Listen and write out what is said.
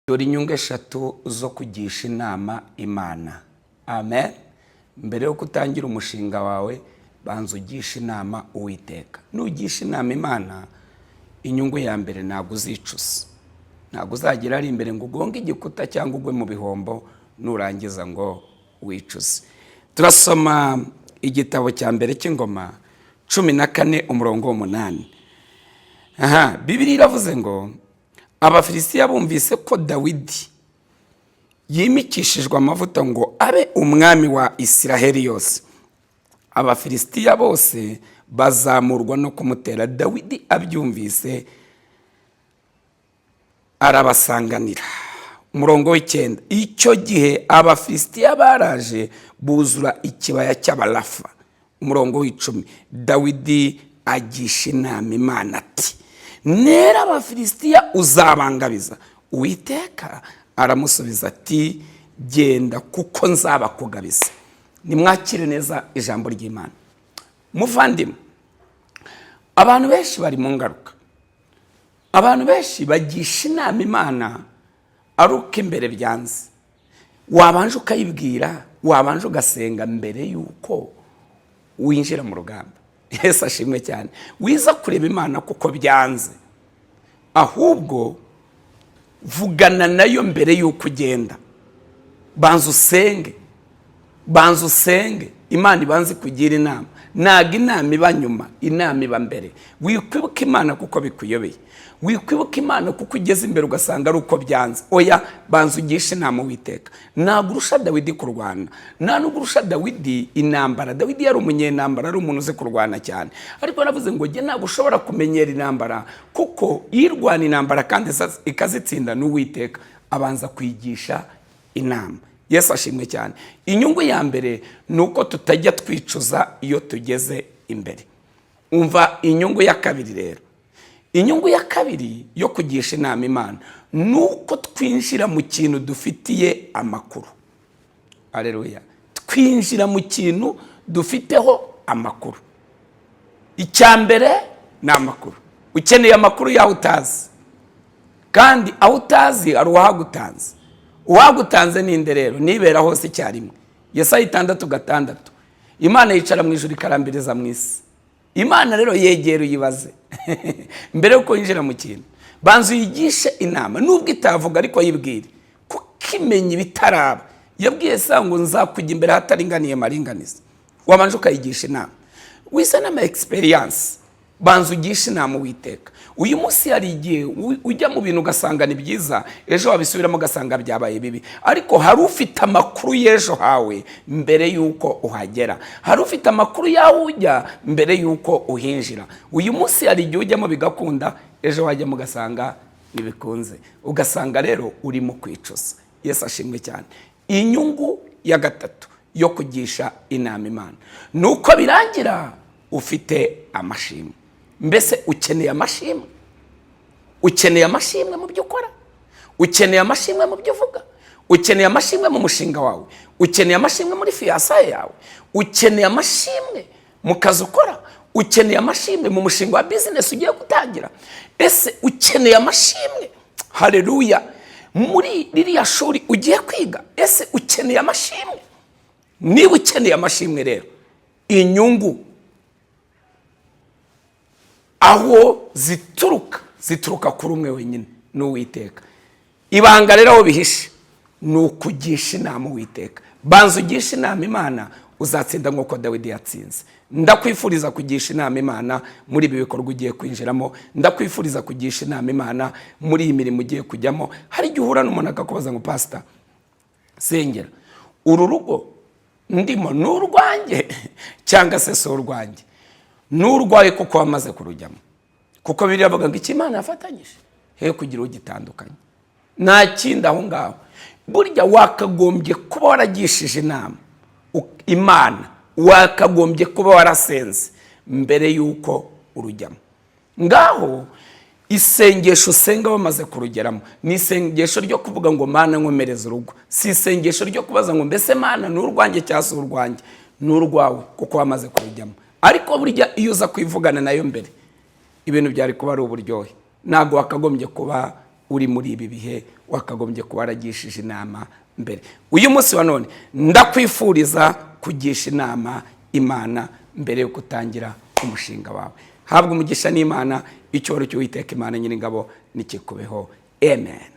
Dore inyungu eshatu zo kugisha inama Imana. Amen. Mbere yo kutangira umushinga wawe banza ugisha inama Uwiteka. Nugisha inama Imana, inyungu ya mbere ntabwo uzicuza. Ntabwo uzagira ari imbere ngo ugonge igikuta cyangwa ugwe mu bihombo nurangiza ngo wicuze. Turasoma igitabo cya mbere cy'Ingoma 14:8. Bibiliya iravuze ngo Abafilisitiya bumvise ko Dawidi yimikishijwe amavuta ngo abe umwami wa Isiraheli yose. Abafilisitiya bose bazamurwa no kumutera. Dawidi abyumvise arabasanganira. Umurongo w'9. Icyo gihe Abafilisitiya baraje buzura ikibaya cy'Abarafa. Umurongo w'10. Dawidi agisha inama Imana ati, nera Abafilisitiya uzabangabiza. Uwiteka aramusubiza ati, genda kuko nzabakugabiza. Nimwakire neza ijambo ry'Imana. Muvandimwe, abantu benshi bari mu ngaruka. Abantu benshi bagisha inama Imana aruko imbere byanze. Wabanje ukayibwira, wabanje ugasenga mbere yuko winjira mu rugamba. Yesu ashimwe cyane. Wiza kureba Imana kuko byanze, ahubwo vugana nayo mbere yuko ugenda. Banza usenge, Imana ibanze kugira inama. Naga inama iba nyuma, inama iba mbere. Wikwibuka Imana kuko bikuyobeye. Wikwibuka Imana kuko ugeze imbere ugasanga ari uko byanze. Oya, banza ugisha inama Uwiteka. Ntabwo urusha Dawidi kurwana, nta nubwo urusha Dawidi intambara. Dawidi yari umunyentambara, ari umuntu uzi kurwana cyane. Ariko yaravuze ngo jye ntabwo ushobora kumenyera intambara, kuko irwana intambara kandi ikazitsinda n'Uwiteka. Abanza kwigisha inama. Yesu ashimwe cyane. Inyungu ya mbere nuko tutajya twicuza iyo tugeze imbere. Umva inyungu ya kabiri rero. Inyungu ya kabiri yo kugisha inama Imana nuko twinjira mu kintu dufitiye amakuru. Haleluya. Twinjira mu kintu dufiteho amakuru. Icya mbere ni amakuru. Ukeneye amakuru yaho utazi, kandi aho utazi ari uwahagutanze. Uwagutanze ninde rero? Nibera hose icyarimwe. Yesaya 6:6. Imana yicara mu ijuru ikarambiriza mu isi. Imana rero yegera uyibaze mbere yuko yinjira mu kintu. Banza uyigishe inama, nubwo itavuga ariko yibwire, kuko imenya ibitaraba. Yabwiye sa ngo nzakujya imbere hataringaniye maringaniza. Wabanje ukayigisha inama, wisa n'ama experience. Banza ugisha inama Uwiteka. Uyu munsi hari igihe ujya mu bintu ugasanga ni byiza, ejo wabisubiramo ugasanga byabaye bibi. Ariko hari ufite amakuru y'ejo hawe mbere yuko uhagera. Hari ufite amakuru yawe ujya mbere yuko uhinjira. Uyu munsi hari igihe ujyamo bigakunda, ejo wajyamo ugasanga nibikunze. Ugasanga rero urimo kwicuza. Yesu ashimwe cyane. Inyungu ya gatatu yo kugisha inama Imana nuko birangira ufite amashimwe. Mbese ukeneye amashimwe? Ukeneye amashimwe mu byo ukora? Ukeneye amashimwe mu byo uvuga? Ukeneye amashimwe mu mushinga wawe? Ukeneye amashimwe muri fiyansaye yawe? Ukeneye amashimwe mu kazi ukora? Ukeneye amashimwe mu mushinga wa business ugiye gutangira? Ese ukeneye amashimwe? Haleluya. Muri ririya shuri ugiye kwiga, ese ukeneye amashimwe? Niba ukeneye amashimwe rero, inyungu aho zituruka kuri umwe wenyine, n'Uwiteka. Ibanga rero aho bihishe ni ukugisha inama Uwiteka. Banza ugisha inama Imana, uzatsinda nk'uko Dawidi yatsinze. Ndakwifuriza kugisha inama Imana muri ibi bikorwa ugiye kwinjiramo. Ndakwifuriza kugisha inama Imana muri iyi mirimo ugiye kujyamo. Hari igihe uhura n'umuntu akakubaza ngo pastor, sengera, uru rugo ndimo ni urwanjye cyangwa se si urwanjye? N'urwaye kuko wamaze kurujyamo. Kuko Bibiliya ivuga ngo icyo Imana yafatanyije he kugira ugitandukanye. Nta kindi aho ngaho. Burya wakagombye kuba waragishije inama Imana, wakagombye kuba warasenze mbere yuko urujyamo. Ngaho isengesho usenga wamaze kurugeramo ni isengesho ryo kuvuga ngo Mana nkomereza urugo. Si isengesho ryo kubaza ngo mbese Mana ni urwanjye cyangwa se urwanjye. Ni urwawe kuko wamaze kurujyamo. Ariko burya iyo uza kwivugana nayo mbere, ibintu byari kuba ari uburyohe. Ntabwo wakagombye kuba uri muri ibi bihe wakagombye kuba waragishije inama mbere. Uyu munsi wa none ndakwifuriza kugisha inama Imana mbere yo gutangira umushinga wawe. Habwa umugisha n'Imana, icyubahiro cy'Uwiteka Imana Nyiringabo nikikubeho. Amen.